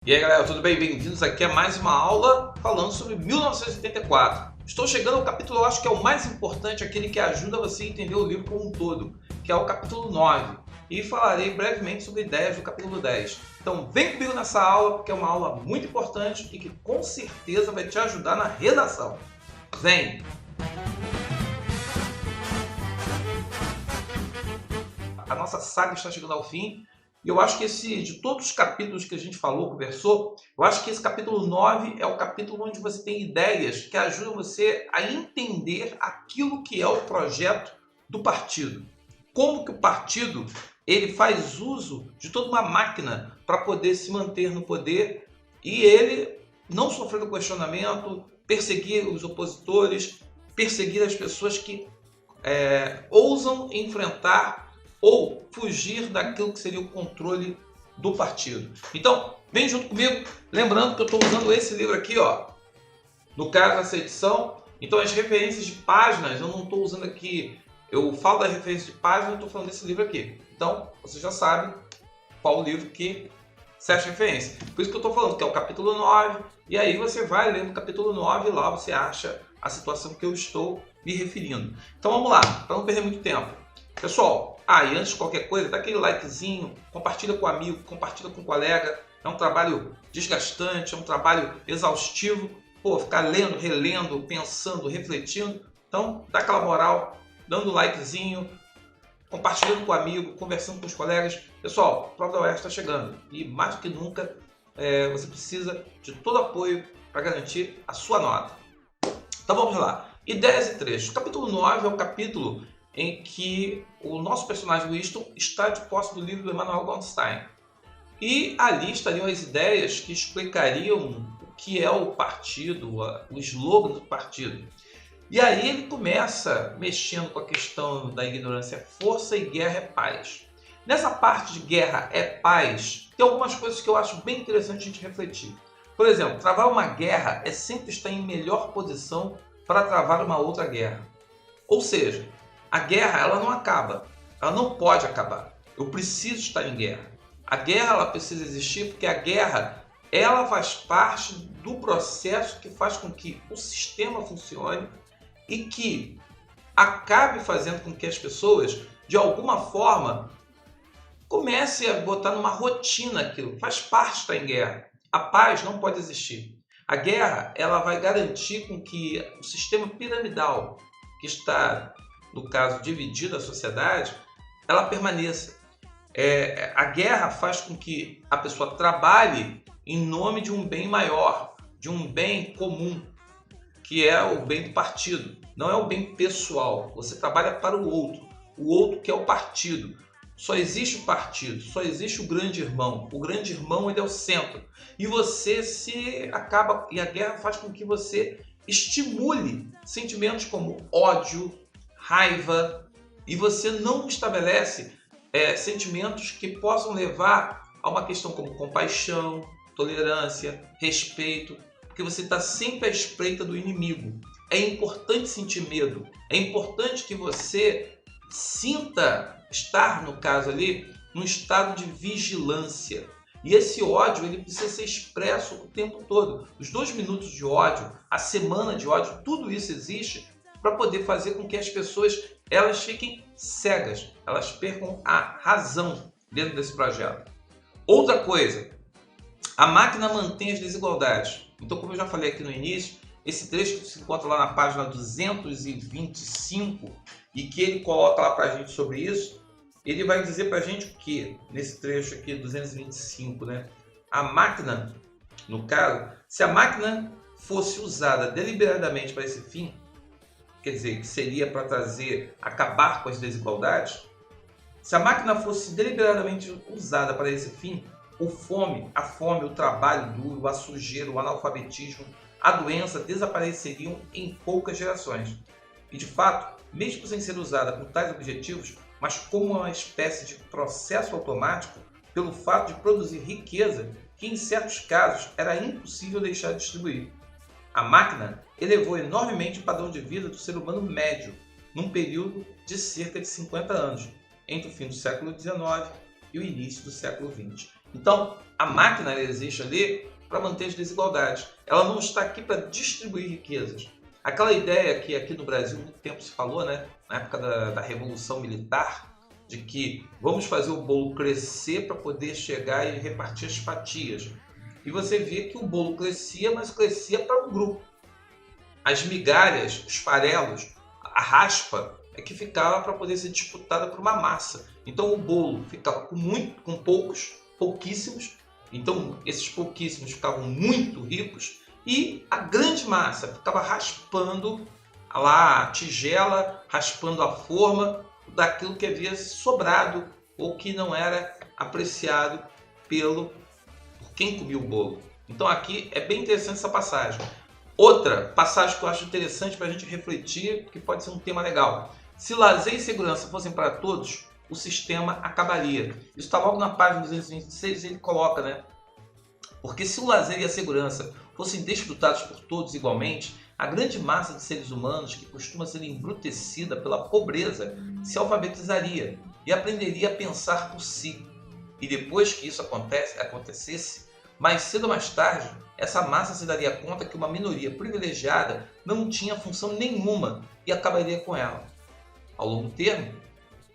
E aí galera, tudo bem? Bem-vindos aqui a mais uma aula falando sobre 1984. Estou chegando ao capítulo, eu acho que é o mais importante, aquele que ajuda você a entender o livro como um todo, que é o capítulo 9. E falarei brevemente sobre ideias do capítulo 10. Então vem comigo nessa aula, porque é uma aula muito importante e que com certeza vai te ajudar na redação. Vem! A nossa saga está chegando ao fim. E eu acho que de todos os capítulos que a gente falou, conversou, eu acho que esse capítulo 9 é o capítulo onde você tem ideias que ajudam você a entender aquilo que é o projeto do partido. Como que o partido ele faz uso de toda uma máquina para poder se manter no poder e ele não sofrer questionamento, perseguir os opositores, perseguir as pessoas que ousam enfrentar ou fugir daquilo que seria o controle do partido. Então, vem junto comigo, lembrando que eu estou usando esse livro aqui, ó, no caso dessa edição. Então, as referências de páginas, eu não estou usando aqui, eu falo das referências de páginas, eu estou falando desse livro aqui. Então, você já sabe qual o livro que serve de referência. Por isso que eu estou falando, que é o capítulo 9, e aí você vai lendo o capítulo 9 e lá você acha a situação que eu estou me referindo. Então, vamos lá, para não perder muito tempo. Pessoal, e antes de qualquer coisa, dá aquele likezinho, compartilha com o amigo, compartilha com o colega. É um trabalho desgastante, é um trabalho exaustivo. Pô, ficar lendo, relendo, pensando, refletindo. Então, dá aquela moral, dando likezinho, compartilhando com o amigo, conversando com os colegas. Pessoal, a prova da UERJ está chegando e mais do que nunca você precisa de todo apoio para garantir a sua nota. Então vamos lá. Ideias e trechos. O capítulo 9 é o capítulo em que o nosso personagem Winston está de posse do livro do Emanuel Goldstein. E ali estariam as ideias que explicariam o que é o partido, o slogan do partido. E aí ele começa mexendo com a questão da ignorância é força e guerra é paz. Nessa parte de guerra é paz, tem algumas coisas que eu acho bem interessante a gente refletir. Por exemplo, travar uma guerra é sempre estar em melhor posição para travar uma outra guerra. Ou seja, a guerra ela não acaba, ela não pode acabar. Eu preciso estar em guerra. A guerra ela precisa existir porque a guerra ela faz parte do processo que faz com que o sistema funcione e que acabe fazendo com que as pessoas, de alguma forma, comecem a botar numa rotina aquilo. Faz parte de estar em guerra. A paz não pode existir. A guerra ela vai garantir com que o sistema piramidal que está, no caso, dividido a sociedade, ela permaneça. A guerra faz com que a pessoa trabalhe em nome de um bem maior, de um bem comum, que é o bem do partido. Não é o bem pessoal. Você trabalha para o outro que é o partido. Só existe o partido, só existe o grande irmão. O grande irmão ele é o centro. E você e a guerra faz com que você estimule sentimentos como ódio, raiva, e você não estabelece sentimentos que possam levar a uma questão como compaixão, tolerância, respeito, porque você está sempre à espreita do inimigo. É importante sentir medo, é importante que você sinta estar, no caso ali, num estado de vigilância. E esse ódio ele precisa ser expresso o tempo todo. Os 2 minutos de ódio, a semana de ódio, tudo isso existe para poder fazer com que as pessoas elas fiquem cegas, elas percam a razão dentro desse projeto. Outra coisa, a máquina mantém as desigualdades. Então, como eu já falei aqui no início, esse trecho que se encontra lá na página 225 e que ele coloca lá para a gente sobre isso, ele vai dizer para a gente o que nesse trecho aqui 225, né? A máquina, no caso, se a máquina fosse usada deliberadamente para esse fim, quer dizer, que seria para acabar com as desigualdades, se a máquina fosse deliberadamente usada para esse fim, a fome, o trabalho duro, a sujeira, o analfabetismo, a doença desapareceriam em poucas gerações. E de fato, mesmo sem ser usada com tais objetivos, mas como uma espécie de processo automático, pelo fato de produzir riqueza que em certos casos era impossível deixar de distribuir. A máquina elevou enormemente o padrão de vida do ser humano médio num período de cerca de 50 anos, entre o fim do século XIX e o início do século XX. Então, a máquina ela existe ali para manter as desigualdades. Ela não está aqui para distribuir riquezas. Aquela ideia que aqui no Brasil há muito tempo se falou, né, na época da Revolução Militar, de que vamos fazer o bolo crescer para poder chegar e repartir as fatias. E você via que o bolo crescia, mas crescia para um grupo. As migalhas, os farelos, a raspa é que ficava para poder ser disputada por uma massa. Então o bolo ficava com pouquíssimos. Então esses pouquíssimos ficavam muito ricos e a grande massa ficava raspando lá a tigela, raspando a forma daquilo que havia sobrado ou que não era apreciado por quem comia o bolo. Então aqui é bem interessante essa passagem. Outra passagem que eu acho interessante para a gente refletir, que pode ser um tema legal. Se lazer e segurança fossem para todos, o sistema acabaria. Isso está logo na página 226, ele coloca, né? Porque se o lazer e a segurança fossem desfrutados por todos igualmente, a grande massa de seres humanos, que costuma ser embrutecida pela pobreza, se alfabetizaria e aprenderia a pensar por si. E depois que isso acontecesse, mais cedo ou mais tarde, essa massa se daria conta que uma minoria privilegiada não tinha função nenhuma e acabaria com ela. Ao longo termo,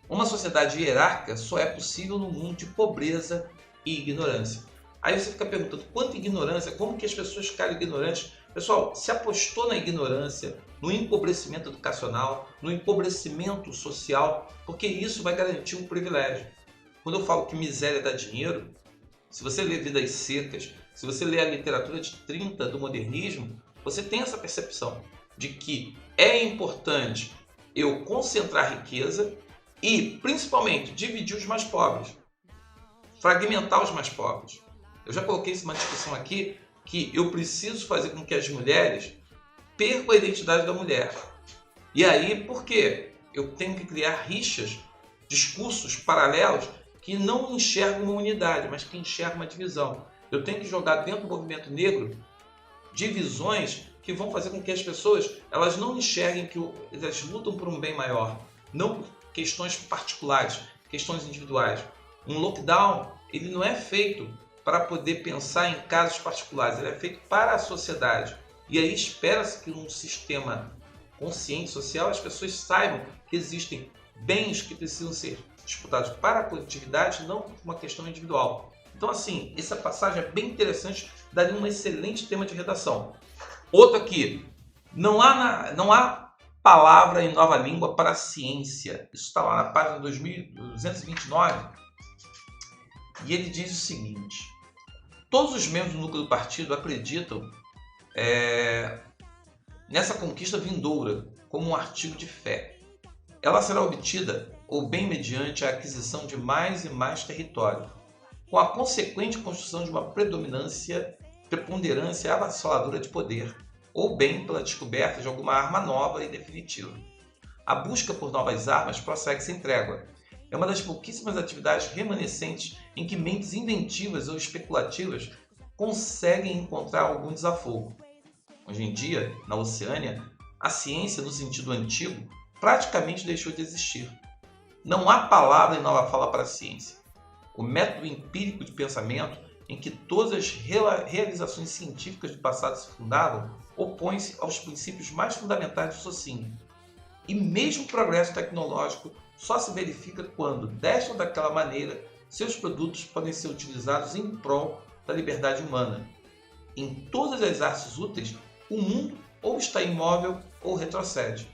uma sociedade hierárquica só é possível no mundo de pobreza e ignorância. Aí você fica perguntando, quanta ignorância? Como que as pessoas ficaram ignorantes? Pessoal, se apostou na ignorância, no empobrecimento educacional, no empobrecimento social, porque isso vai garantir um privilégio. Quando eu falo que miséria dá dinheiro, se você lê Vidas Secas, se você lê a literatura de 30 do modernismo, você tem essa percepção de que é importante eu concentrar riqueza e, principalmente, dividir os mais pobres, fragmentar os mais pobres. Eu já coloquei isso uma discussão aqui, que eu preciso fazer com que as mulheres percam a identidade da mulher. E aí, por quê? Eu tenho que criar rixas, discursos paralelos que não enxergam uma unidade, mas que enxergam uma divisão. Eu tenho que jogar dentro do movimento negro divisões que vão fazer com que as pessoas elas não enxerguem que elas lutam por um bem maior, não por questões particulares, questões individuais. Um lockdown ele não é feito para poder pensar em casos particulares, ele é feito para a sociedade. E aí espera-se que num sistema consciente social as pessoas saibam que existem bens que precisam ser disputados para a coletividade, não por uma questão individual. Então, assim, essa passagem é bem interessante, daria um excelente tema de redação. Outro aqui, não há palavra em nova língua para a ciência. Isso está lá na página 2229. E ele diz o seguinte: todos os membros do núcleo do partido acreditam nessa conquista vindoura como um artigo de fé. Ela será obtida ou bem mediante a aquisição de mais e mais território, com a consequente construção de uma preponderância avassaladora de poder, ou bem pela descoberta de alguma arma nova e definitiva. A busca por novas armas prossegue sem trégua. É uma das pouquíssimas atividades remanescentes em que mentes inventivas ou especulativas conseguem encontrar algum desafogo. Hoje em dia, na Oceânia, a ciência, no sentido antigo, praticamente deixou de existir. Não há palavra em nova fala para a ciência. O método empírico de pensamento, em que todas as realizações científicas do passado se fundavam, opõe-se aos princípios mais fundamentais do raciocínio. E mesmo o progresso tecnológico só se verifica quando, desta ou daquela maneira, seus produtos podem ser utilizados em prol da liberdade humana. Em todas as artes úteis, o mundo ou está imóvel ou retrocede.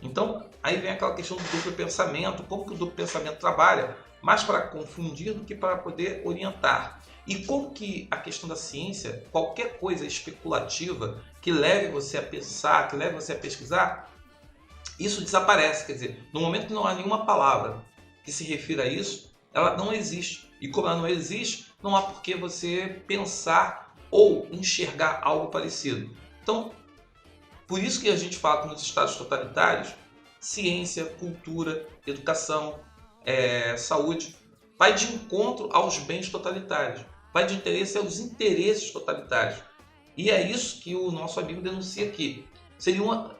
Então, aí vem aquela questão do duplo pensamento, como que o duplo pensamento trabalha, mais para confundir do que para poder orientar. E como que a questão da ciência, qualquer coisa especulativa que leve você a pensar, que leve você a pesquisar, isso desaparece. Quer dizer, no momento que não há nenhuma palavra que se refira a isso, ela não existe. E como ela não existe, não há por que você pensar ou enxergar algo parecido. Então, por isso que a gente fala que nos estados totalitários, ciência, cultura, educação, saúde, vai de encontro aos bens totalitários, vai de interesse aos interesses totalitários. E é isso que o nosso amigo denuncia aqui.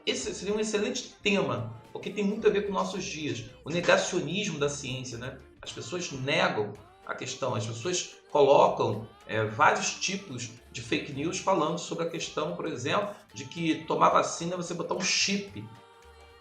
Esse seria um excelente tema, porque tem muito a ver com nossos dias. O negacionismo da ciência, né? As pessoas negam a questão, as pessoas colocam vários tipos de fake news falando sobre a questão, por exemplo, de que tomar vacina é você botar um chip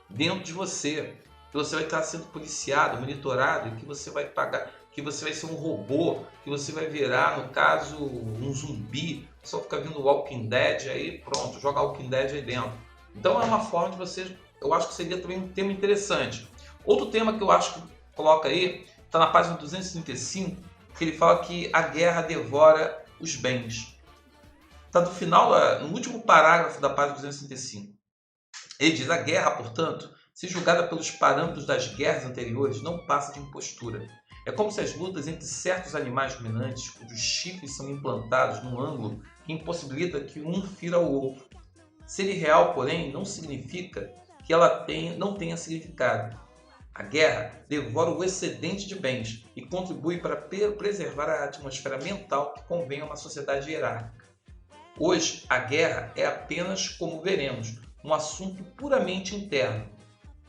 dentro de você, que você vai estar sendo policiado, monitorado, e que você vai pagar, que você vai ser um robô, que você vai virar, no caso, um zumbi, só ficar vindo Walking Dead, aí pronto, joga Walking Dead aí dentro. Então é uma forma de você, eu acho que seria também um tema interessante. Outro tema que eu acho que coloca aí, está na página 235, que ele fala que a guerra devora os bens. Está no final, no último parágrafo da página 235. Ele diz: a guerra, portanto, se julgada pelos parâmetros das guerras anteriores, não passa de impostura. É como se as lutas entre certos animais dominantes, cujos chifres são implantados num ângulo que impossibilita que um fira o outro. Ser irreal, porém, não significa que ela não tenha significado. A guerra devora o excedente de bens e contribui para preservar a atmosfera mental que convém a uma sociedade hierárquica. Hoje, a guerra é apenas, como veremos, um assunto puramente interno.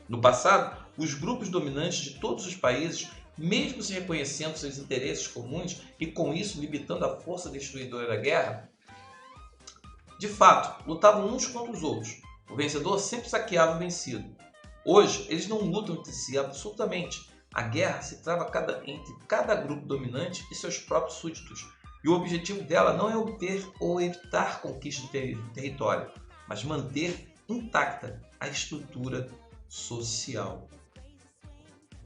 No passado, os grupos dominantes de todos os países, mesmo se reconhecendo seus interesses comuns e com isso limitando a força destruidora da guerra, de fato, lutavam uns contra os outros. O vencedor sempre saqueava o vencido. Hoje, eles não lutam entre si absolutamente. A guerra se trava entre cada grupo dominante e seus próprios súditos. E o objetivo dela não é obter ou evitar conquista de território, mas manter intacta a estrutura social.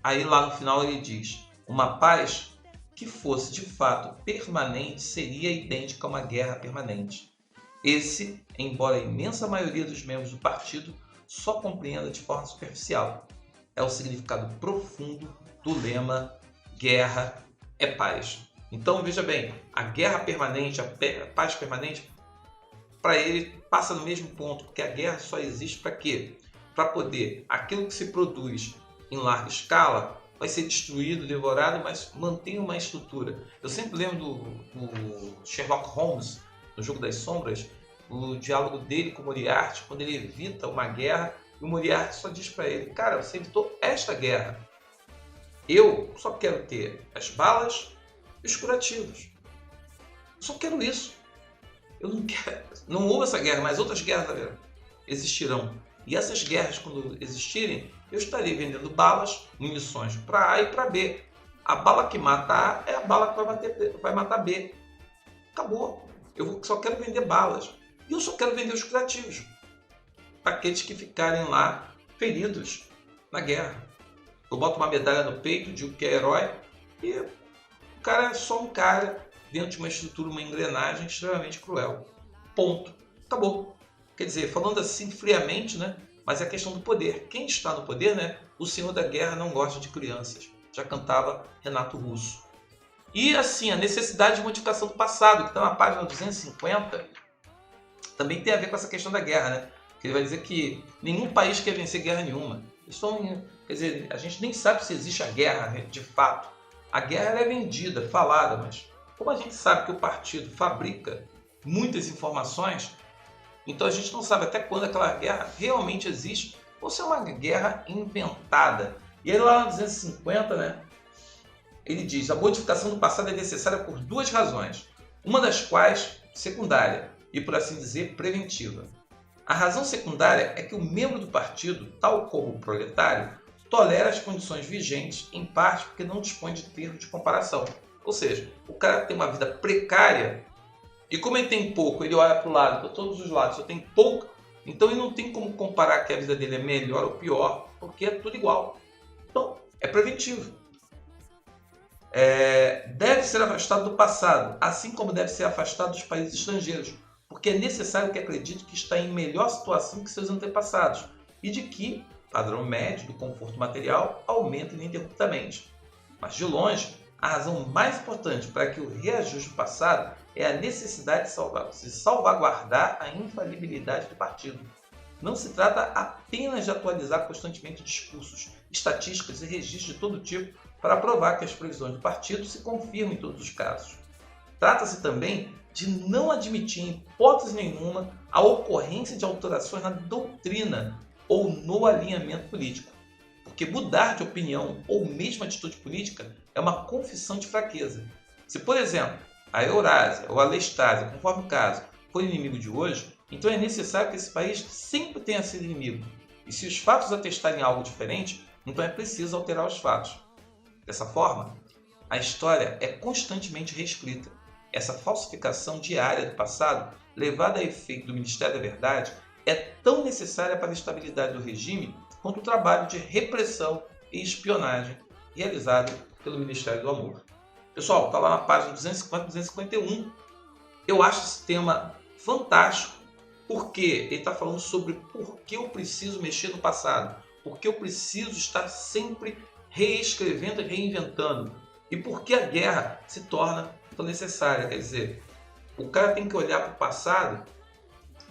Aí lá no final ele diz: uma paz que fosse de fato permanente seria idêntica a uma guerra permanente. Esse, embora a imensa maioria dos membros do partido só compreenda de forma superficial, é o significado profundo do lema guerra é paz. Então veja bem, a guerra permanente, a paz permanente, para ele passa no mesmo ponto, porque a guerra só existe para quê? Para poder aquilo que se produz em larga escala vai ser destruído, devorado, mas mantém uma estrutura. Eu sempre lembro do Sherlock Holmes, no Jogo das Sombras, o diálogo dele com o Moriarty, quando ele evita uma guerra, e o Moriarty só diz para ele: cara, você evitou esta guerra. Eu só quero ter as balas e os curativos. Eu só quero isso. Eu não quero. Não houve essa guerra, mas outras guerras existirão. E essas guerras, quando existirem, eu estarei vendendo balas, munições para A e para B. A bala que mata A é a bala que vai matar B. Acabou. Eu só quero vender balas. E eu só quero vender os curativos para aqueles que ficarem lá feridos na guerra. Eu boto uma medalha no peito, digo que é herói, e o cara é só um cara dentro de uma estrutura, uma engrenagem extremamente cruel. Ponto. Acabou. Quer dizer, falando assim friamente, né? Mas é a questão do poder. Quem está no poder, né? O senhor da guerra não gosta de crianças. Já cantava Renato Russo. E assim, a necessidade de modificação do passado, que está na página 250, também tem a ver com essa questão da guerra, né? Que ele vai dizer que nenhum país quer vencer guerra nenhuma. Quer dizer, a gente nem sabe se existe a guerra de fato. A guerra ela é vendida, falada, mas como a gente sabe que o partido fabrica muitas informações, então a gente não sabe até quando aquela guerra realmente existe ou se é uma guerra inventada. E aí lá no 250, né, ele diz: a modificação do passado é necessária por duas razões, uma das quais secundária e, por assim dizer, preventiva. A razão secundária é que o membro do partido, tal como o proletário, tolera as condições vigentes, em parte porque não dispõe de termo de comparação. Ou seja, o cara tem uma vida precária e como ele tem pouco, ele olha para o lado, para todos os lados, só tem pouco, então ele não tem como comparar que a vida dele é melhor ou pior, porque é tudo igual. Então, é preventivo. Deve ser afastado do passado, assim como deve ser afastado dos países estrangeiros, porque é necessário que acredite que está em melhor situação que seus antepassados e de que o padrão médio do conforto material aumenta ininterruptamente. Mas de longe, a razão mais importante para que o reajuste do passado é a necessidade de salvaguardar a infalibilidade do partido. Não se trata apenas de atualizar constantemente discursos, estatísticas e registros de todo tipo para provar que as previsões do partido se confirmam em todos os casos. Trata-se também de não admitir em hipótese nenhuma a ocorrência de alterações na doutrina ou no alinhamento político, porque mudar de opinião ou mesmo atitude política é uma confissão de fraqueza. Se, por exemplo, a Eurásia ou a Lestásia, conforme o caso, for inimigo de hoje, então é necessário que esse país sempre tenha sido inimigo. E se os fatos atestarem algo diferente, então é preciso alterar os fatos. Dessa forma, a história é constantemente reescrita. Essa falsificação diária do passado, levada a efeito do Ministério da Verdade, é tão necessária para a estabilidade do regime quanto o trabalho de repressão e espionagem realizado pelo Ministério do Amor. Pessoal, está lá na página 250 e 251. Eu acho esse tema fantástico, porque ele está falando sobre por que eu preciso mexer no passado, por que eu preciso estar sempre reescrevendo e reinventando, e por que a guerra se torna tão necessária. Quer dizer, o cara tem que olhar para o passado,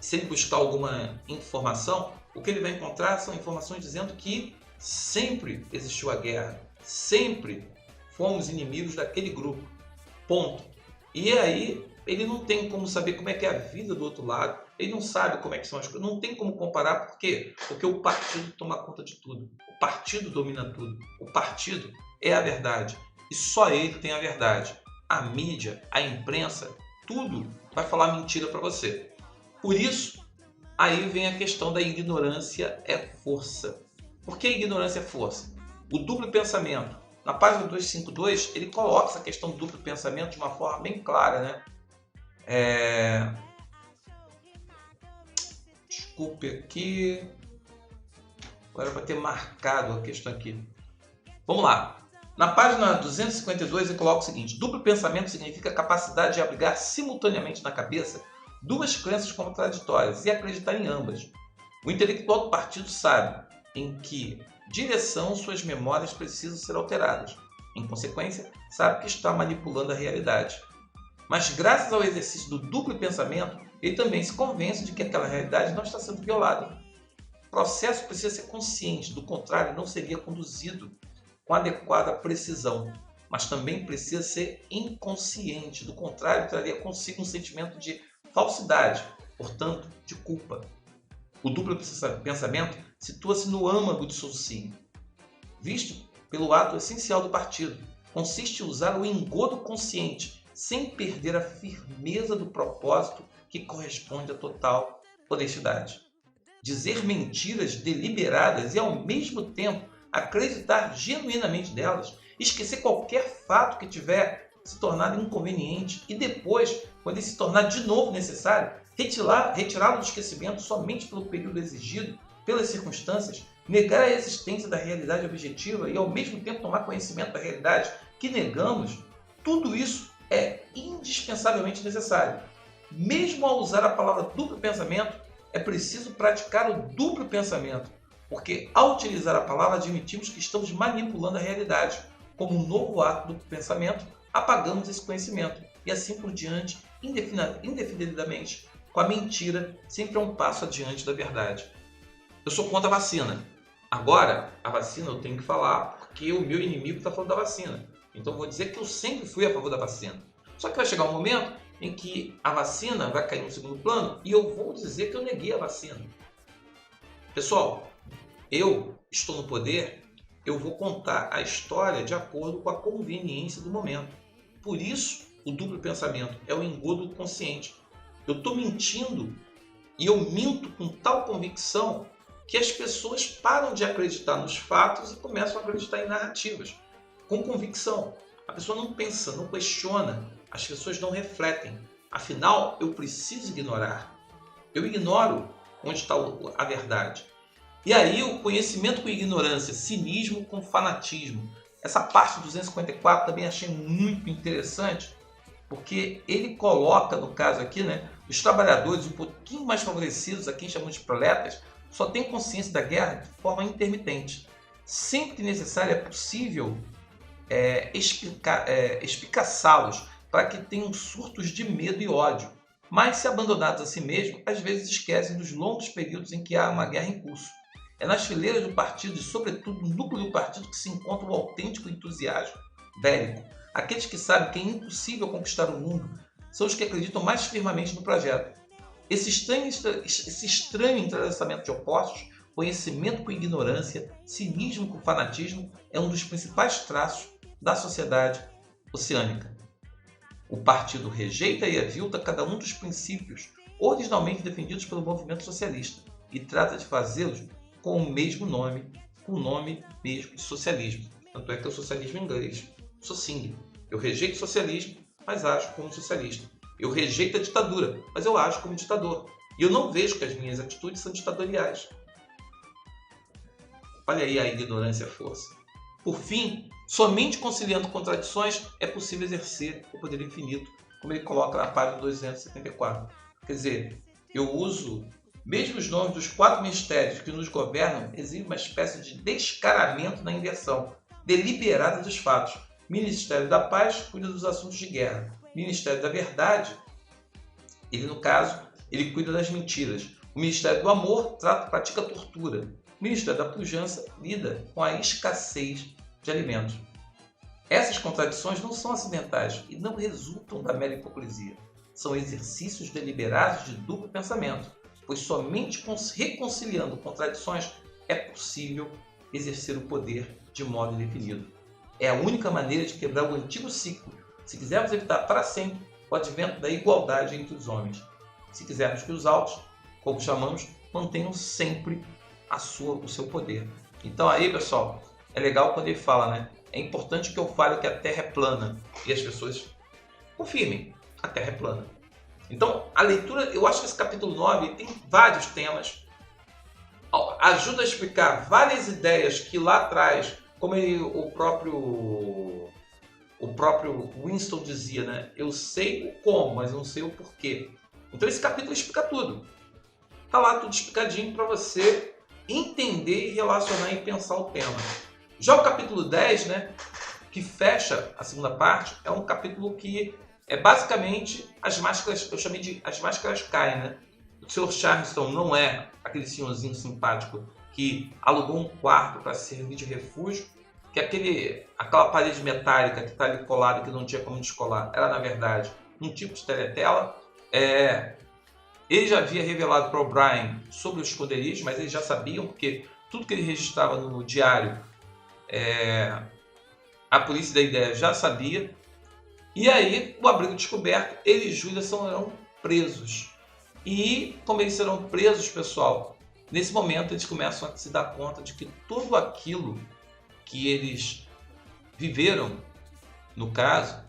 sem buscar alguma informação, o que ele vai encontrar são informações dizendo que sempre existiu a guerra, sempre fomos inimigos daquele grupo, ponto. E aí ele não tem como saber como é que é a vida do outro lado, ele não sabe como é que são as coisas, não tem como comparar, por quê? Porque o partido toma conta de tudo, o partido domina tudo, o partido é a verdade e só ele tem a verdade. A mídia, a imprensa, tudo vai falar mentira para você. Por isso, aí vem a questão da ignorância é força. Por que ignorância é força? O duplo pensamento. Na página 252, ele coloca essa questão do duplo pensamento de uma forma bem clara, né? Desculpe aqui. Agora vai ter marcado a questão aqui. Vamos lá. Na página 252, ele coloca o seguinte: duplo pensamento significa a capacidade de abrigar simultaneamente na cabeça duas crenças contraditórias e acreditar em ambas. O intelectual do partido sabe em que direção suas memórias precisam ser alteradas. Em consequência, sabe que está manipulando a realidade. Mas graças ao exercício do duplo pensamento, ele também se convence de que aquela realidade não está sendo violada. O processo precisa ser consciente, do contrário, não seria conduzido com adequada precisão. Mas também precisa ser inconsciente, do contrário, traria consigo um sentimento de falsidade, portanto, de culpa. O duplo pensamento situa-se no âmago de Saussure, visto pelo ato essencial do partido. Consiste em usar o engodo consciente, sem perder a firmeza do propósito que corresponde à total honestidade. Dizer mentiras deliberadas e, ao mesmo tempo, acreditar genuinamente delas, esquecer qualquer fato que tiver se tornado inconveniente e depois, quando ele se tornar de novo necessário, retirá-lo do esquecimento somente pelo período exigido, pelas circunstâncias, negar a existência da realidade objetiva e ao mesmo tempo tomar conhecimento da realidade que negamos, tudo isso é indispensavelmente necessário. Mesmo ao usar a palavra duplo pensamento, é preciso praticar o duplo pensamento, porque ao utilizar a palavra admitimos que estamos manipulando a realidade. Como um novo ato do pensamento, apagamos esse conhecimento e assim por diante, indefinidamente, com a mentira sempre é um passo adiante da verdade. Eu sou contra a vacina. Agora, a vacina eu tenho que falar porque o meu inimigo está falando da vacina. Então eu vou dizer que eu sempre fui a favor da vacina. Só que vai chegar um momento em que a vacina vai cair no segundo plano e eu vou dizer que eu neguei a vacina. Pessoal, eu estou no poder, eu vou contar a história de acordo com a conveniência do momento. Por isso, o duplo pensamento é o engodo consciente. Eu estou mentindo e eu minto com tal convicção que as pessoas param de acreditar nos fatos e começam a acreditar em narrativas. Com convicção. A pessoa não pensa, não questiona, as pessoas não refletem. Afinal, eu preciso ignorar. Eu ignoro onde está a verdade. E aí o conhecimento com ignorância, cinismo com fanatismo. Essa parte do 254 também achei muito interessante, porque ele coloca, no caso aqui, né, os trabalhadores um pouquinho mais favorecidos, a quem chamamos de proletas, só têm consciência da guerra de forma intermitente. Sempre que necessário é possível espicaçá-los para que tenham surtos de medo e ódio. Mas, se abandonados a si mesmos, às vezes esquecem dos longos períodos em que há uma guerra em curso. É nas fileiras do partido e, sobretudo, no núcleo do partido que se encontra o autêntico entusiasmo bélico. Aqueles que sabem que é impossível conquistar o mundo são os que acreditam mais firmemente no projeto. Esse estranho entrelaçamento de opostos, conhecimento com ignorância, cinismo com fanatismo, é um dos principais traços da sociedade oceânica. O partido rejeita e avilta cada um dos princípios originalmente defendidos pelo movimento socialista e trata de fazê-los com o mesmo nome, com o nome mesmo de socialismo. Tanto é que é o socialismo em inglês, socing. Eu rejeito o socialismo, mas ajo como socialista. Eu rejeito a ditadura, mas eu ajo como ditador. E eu não vejo que as minhas atitudes são ditatoriais. Olha aí a ignorância e a força. Por fim, somente conciliando contradições é possível exercer o poder infinito, como ele coloca na página 274. Quer dizer, eu uso, mesmo os nomes dos 4 ministérios que nos governam, exibem uma espécie de descaramento na inversão deliberada dos fatos. Ministério da Paz cuida dos assuntos de guerra. Ministério da Verdade, no caso, ele cuida das mentiras. O Ministério do Amor pratica a tortura. O Ministério da Pujança lida com a escassez de alimentos. Essas contradições não são acidentais e não resultam da mera hipocrisia. São exercícios deliberados de duplo pensamento, pois somente reconciliando contradições é possível exercer o poder de modo indefinido. É a única maneira de quebrar o antigo ciclo, se quisermos evitar para sempre o advento da igualdade entre os homens. Se quisermos que os altos, como chamamos, mantenham sempre o seu poder. Então aí, pessoal, é legal quando ele fala, né? É importante que eu fale que a Terra é plana e as pessoas confirmem, a Terra é plana. Então, a leitura, eu acho que esse capítulo 9 tem vários temas, ajuda a explicar várias ideias que lá atrás, como o próprio Winston dizia, né? Eu sei o como, mas não sei o porquê. Então esse capítulo explica tudo. Tá lá tudo explicadinho para você entender e relacionar e pensar o tema. Já o capítulo 10, né, que fecha a segunda parte, é um capítulo que é basicamente as máscaras, eu chamei de as máscaras caem, né? O Sr. Charleston não é aquele senhorzinho simpático que alugou um quarto para servir de refúgio, que aquela parede metálica que está ali colada e que não tinha como descolar, era na verdade um tipo de teletela. Ele já havia revelado para o Brian sobre os esconderijos, mas eles já sabiam, porque tudo que ele registrava no diário, a polícia da ideia já sabia. E aí, o abrigo descoberto, ele e Júlia serão presos. E como eles serão presos, pessoal, nesse momento eles começam a se dar conta de que tudo aquilo que eles viveram, no caso,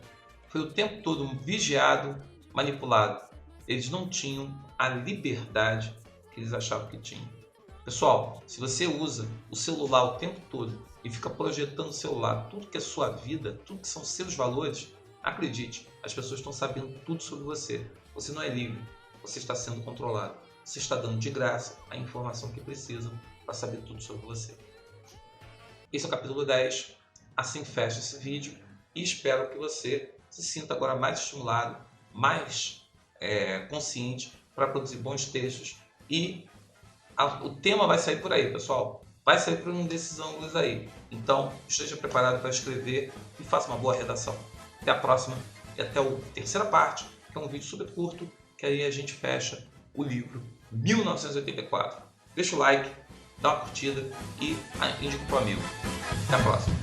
foi o tempo todo vigiado, manipulado. Eles não tinham a liberdade que eles achavam que tinham. Pessoal, se você usa o celular o tempo todo e fica projetando no celular tudo que é sua vida, tudo que são seus valores, acredite, as pessoas estão sabendo tudo sobre você. Você não é livre, você está sendo controlado. Você está dando de graça a informação que precisam para saber tudo sobre você. Esse é o capítulo 10. Assim fecha esse vídeo e espero que você se sinta agora mais estimulado, mais consciente para produzir bons textos. E o tema vai sair por aí, pessoal. Vai sair por um desses ângulos aí. Então, esteja preparado para escrever e faça uma boa redação. Até a próxima e até a terceira parte, que é um vídeo super curto, que aí a gente fecha o livro 1984. Deixa o like, dá uma curtida e indica para o amigo. Até a próxima.